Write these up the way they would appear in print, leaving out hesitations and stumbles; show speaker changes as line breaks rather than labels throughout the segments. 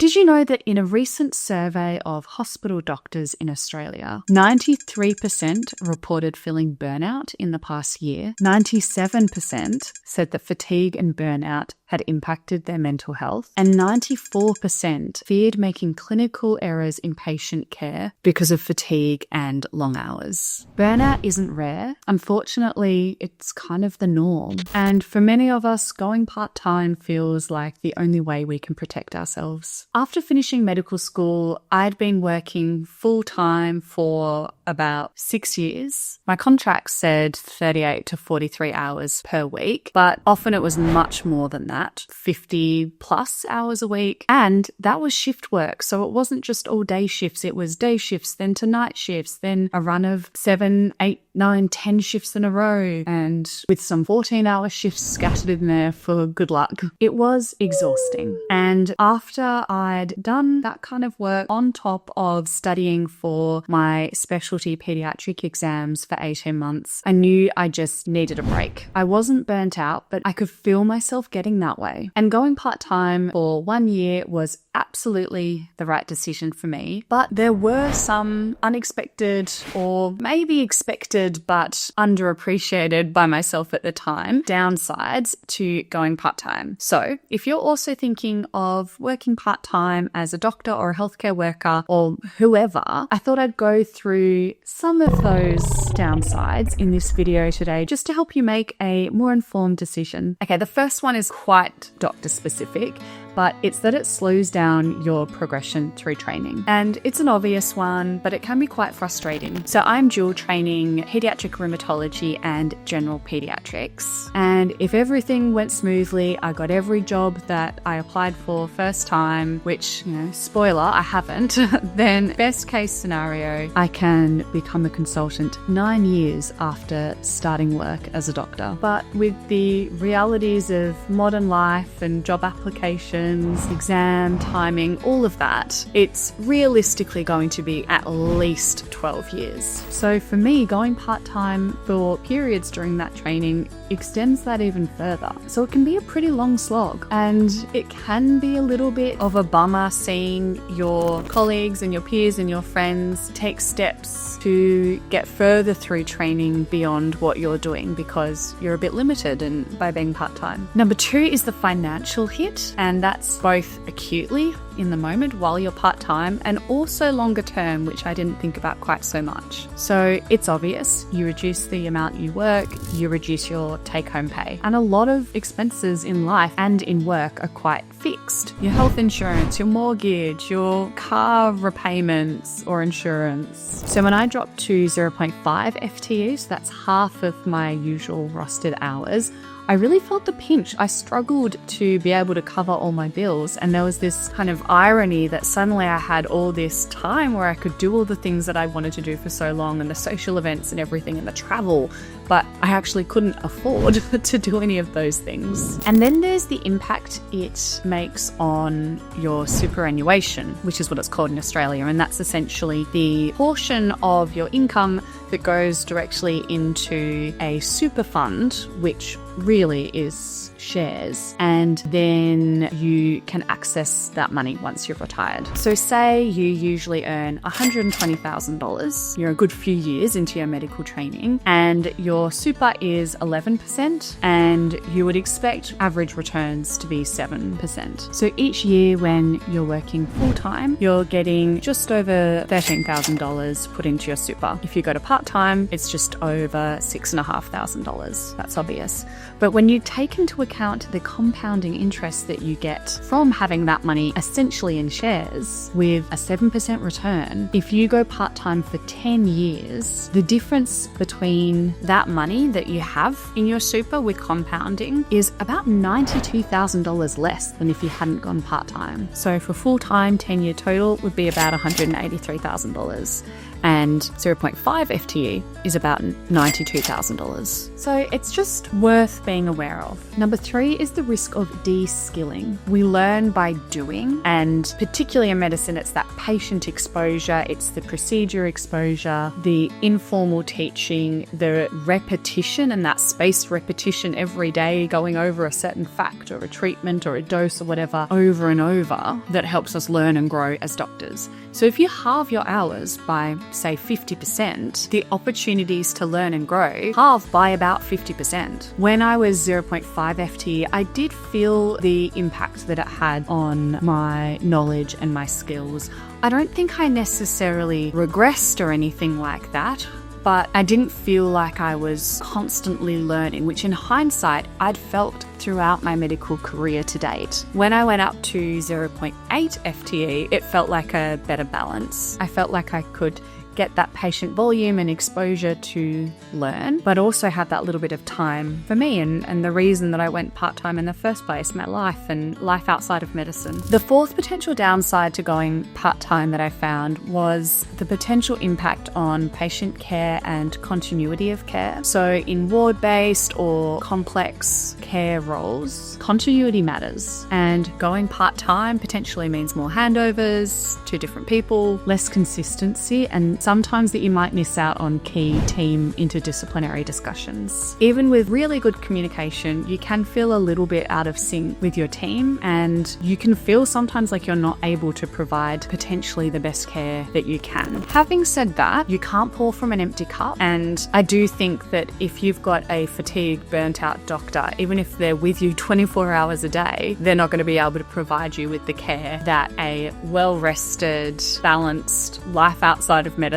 Did you know that in a recent survey of hospital doctors in Australia, 93% reported feeling burnout in the past year, 97% said that fatigue and burnout had impacted their mental health, and 94% feared making clinical errors in patient care because of fatigue and long hours. Burnout isn't rare. Unfortunately, it's kind of the norm. And for many of us, going part-time feels like the only way we can protect ourselves. After finishing medical school, I'd been working full-time for about 6 years. My contract said 38 to 43 hours per week, but often it was much more than that, 50 plus hours a week. And that was shift work. So it wasn't just all day shifts. It was day shifts, then to night shifts, then a run of 7, 8, 9, 10 shifts in a row, and with some 14-hour shifts scattered in there for good luck. It was exhausting. And after I'd done that kind of work on top of studying for my specialty pediatric exams for 18 months, I knew I just needed a break. I wasn't burnt out, but I could feel myself getting that way. And going part-time for 1 year was absolutely the right decision for me. But there were some unexpected, or maybe expected but underappreciated by myself at the time, downsides to going part-time. So if you're also thinking of working part-time as a doctor or a healthcare worker or whoever, I thought I'd go through some of those downsides in this video today just to help you make a more informed decision. Okay, the first one is quite doctor specific, but it's that it slows down your progression through training. And it's an obvious one, but it can be quite frustrating. So I'm dual training pediatric rheumatology and general pediatrics. And if everything went smoothly, I got every job that I applied for first time, which, spoiler, I haven't, then best case scenario, I can become a consultant 9 years after starting work as a doctor. But with the realities of modern life and job application, exam timing, all of that, it's realistically going to be at least 12 years. So for me, going part-time for periods during that training extends that even further. So it can be a pretty long slog, and it can be a little bit of a bummer seeing your colleagues and your peers and your friends take steps to get further through training beyond what you're doing because you're a bit limited by being part-time. Number 2 is the financial hit, and that's both acutely in the moment while you're part-time and also longer term, which I didn't think about quite so much. So it's obvious, you reduce the amount you work, you reduce your take-home pay. And a lot of expenses in life and in work are quite fixed. Your health insurance, your mortgage, your car repayments or insurance. So when I dropped to 0.5 FTE, so that's half of my usual rostered hours, I really felt the pinch. I struggled to be able to cover all my bills, and there was this kind of irony that suddenly I had all this time where I could do all the things that I wanted to do for so long, and the social events and everything and the travel, but I actually couldn't afford to do any of those things. And then there's the impact it makes on your superannuation, which is what it's called in Australia, and that's essentially the portion of your income that goes directly into a super fund, which really is shares, and then you can access that money once you're retired. So say you usually earn $120,000, you're a good few years into your medical training, and your super is 11%, and you would expect average returns to be 7%. So each year when you're working full-time, you're getting just over $13,000 put into your super. If you go to part-time, it's just over $6,500. That's obvious. But when you take into account the compounding interest that you get from having that money essentially in shares with a 7% return, if you go part-time for 10 years, the difference between that money that you have in your super with compounding is about $92,000 less than if you hadn't gone part-time. So for full-time, 10-year total would be about $183,000. and 0.5 FTE is about $92,000. So it's just worth being aware of. Number 3 is the risk of de-skilling. We learn by doing, and particularly in medicine, it's that patient exposure, it's the procedure exposure, the informal teaching, the repetition and that spaced repetition every day, going over a certain fact or a treatment or a dose or whatever over and over, that helps us learn and grow as doctors. So if you halve your hours by, say, 50%, the opportunities to learn and grow halve by about 50%. When I was 0.5 FTE, I did feel the impact that it had on my knowledge and my skills. I don't think I necessarily regressed or anything like that, but I didn't feel like I was constantly learning, which in hindsight, I'd felt throughout my medical career to date. When I went up to 0.8 FTE, it felt like a better balance. I felt like I could get that patient volume and exposure to learn, but also have that little bit of time for me and the reason that I went part-time in the first place, my life and life outside of medicine. The 4th potential downside to going part-time that I found was the potential impact on patient care and continuity of care. So in ward-based or complex care roles, continuity matters, and going part-time potentially means more handovers to different people, less consistency, and sometimes that you might miss out on key team interdisciplinary discussions. Even with really good communication, you can feel a little bit out of sync with your team, and you can feel sometimes like you're not able to provide potentially the best care that you can. Having said that, you can't pour from an empty cup, and I do think that if you've got a fatigued, burnt out doctor, even if they're with you 24 hours a day, they're not going to be able to provide you with the care that a well-rested, balanced life outside of medicine,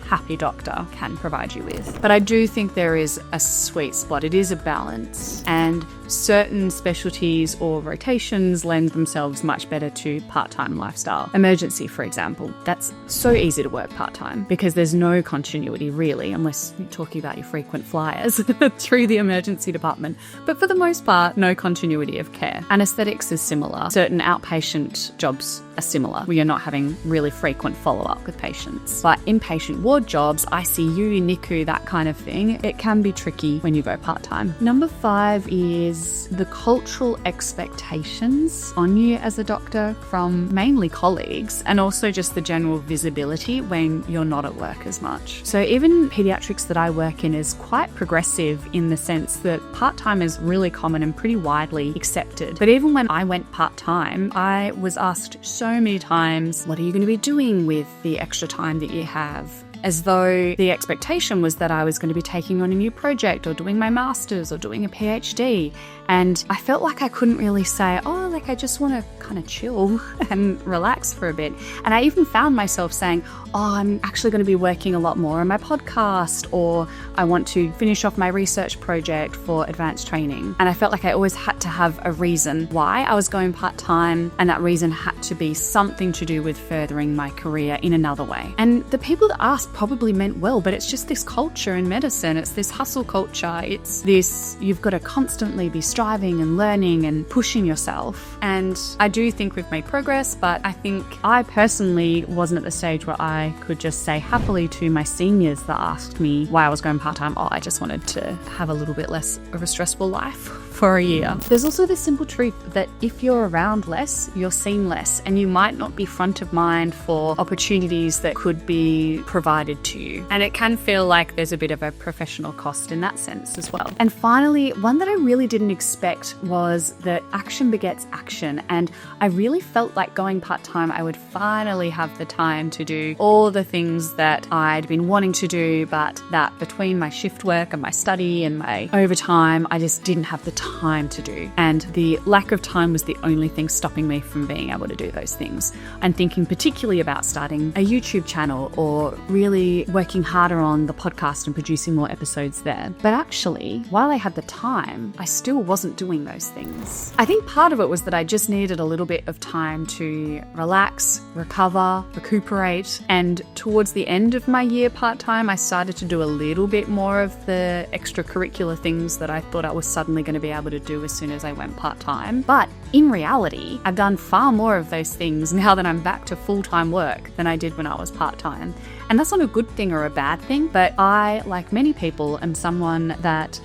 happy doctor can provide you with. But I do think there is a sweet spot. It is a balance, and certain specialties or rotations lend themselves much better to part-time lifestyle. Emergency, for example, that's so easy to work part-time because there's no continuity really, unless you're talking about your frequent flyers through the emergency department. But for the most part, no continuity of care. Anesthetics is similar. Certain outpatient jobs are similar, where you're not having really frequent follow-up with patients. But inpatient ward jobs, ICU, NICU, that kind of thing, it can be tricky when you go part-time. Number 5 is the cultural expectations on you as a doctor from mainly colleagues, and also just the general visibility when you're not at work as much. So even pediatrics that I work in is quite progressive in the sense that part-time is really common and pretty widely accepted. But even when I went part-time, I was asked so many times, what are you going to be doing with the extra time that you have? As though the expectation was that I was going to be taking on a new project or doing my master's or doing a PhD. And I felt like I couldn't really say, oh, like I just want to kind of chill and relax for a bit. And I even found myself saying, oh, I'm actually going to be working a lot more on my podcast, or I want to finish off my research project for advanced training. And I felt like I always had to have a reason why I was going part-time, and that reason had to be something to do with furthering my career in another way. And the people that asked probably meant well, but it's just this culture in medicine. It's this hustle culture. It's this, you've got to constantly be striving and learning and pushing yourself. And I do think we've made progress, but I think I personally wasn't at the stage where I could just say happily to my seniors that asked me why I was going part-time, oh, I just wanted to have a little bit less of a stressful life for a year. There's also the simple truth that if you're around less, you're seen less, and you might not be front of mind for opportunities that could be provided to you. And it can feel like there's a bit of a professional cost in that sense as well. And finally, one that I really didn't expect was that action begets action. And I really felt like going part-time, I would finally have the time to do all the things that I'd been wanting to do, but that between my shift work and my study and my overtime, I just didn't have the time to do. And the lack of time was the only thing stopping me from being able to do those things. And thinking particularly about starting a YouTube channel or really working harder on the podcast and producing more episodes there. But actually, while I had the time, I still wasn't doing those things. I think part of it was that I just needed a little bit of time to relax, recover, recuperate. And towards the end of my year part-time, I started to do a little bit more of the extracurricular things that I thought I was suddenly going to be able to do as soon as I went part-time. But in reality, I've done far more of those things now that I'm back to full-time work than I did when I was part-time. And that's not a good thing or a bad thing, but I, like many people, am someone that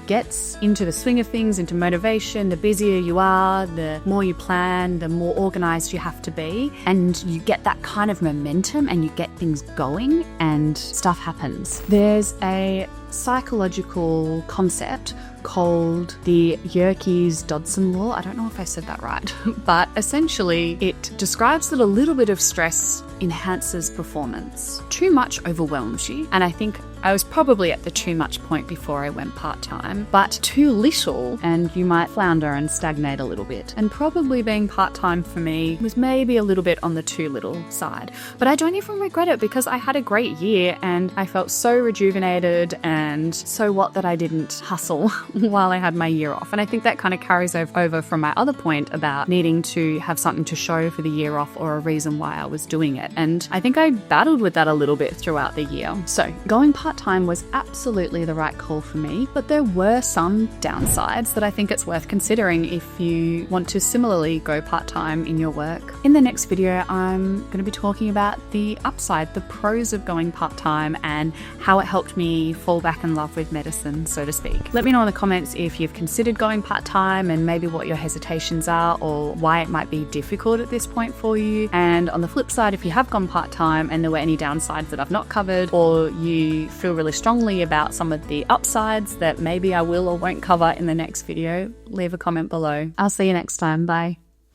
gets into the swing of things, into motivation. The busier you are, the more you plan, the more organized you have to be, and you get that kind of momentum and you get things going and stuff happens. There's a psychological concept called the Yerkes-Dodson law. I don't know if I said that right, but essentially it describes that a little bit of stress enhances performance. Too much overwhelms you, and I think I was probably at the too much point before I went part-time, but too little and you might flounder and stagnate a little bit. And probably being part-time for me was maybe a little bit on the too little side. But I don't even regret it because I had a great year and I felt so rejuvenated, and so what that I didn't hustle while I had my year off. And I think that kind of carries over from my other point about needing to have something to show for the year off or a reason why I was doing it. And I think I battled with that a little bit throughout the year. So going part-time was absolutely the right call for me, but there were some downsides that I think it's worth considering if you want to similarly go part-time in your work. In the next video, I'm going to be talking about the upside, the pros of going part-time and how it helped me fall back in love with medicine, so to speak. Let me know in the comments if you've considered going part-time and maybe what your hesitations are or why it might be difficult at this point for you. And on the flip side, if you have gone part-time and there were any downsides that I've not covered, or you feel really strongly about some of the upsides that maybe I will or won't cover in the next video, leave a comment below. I'll see you next time. Bye.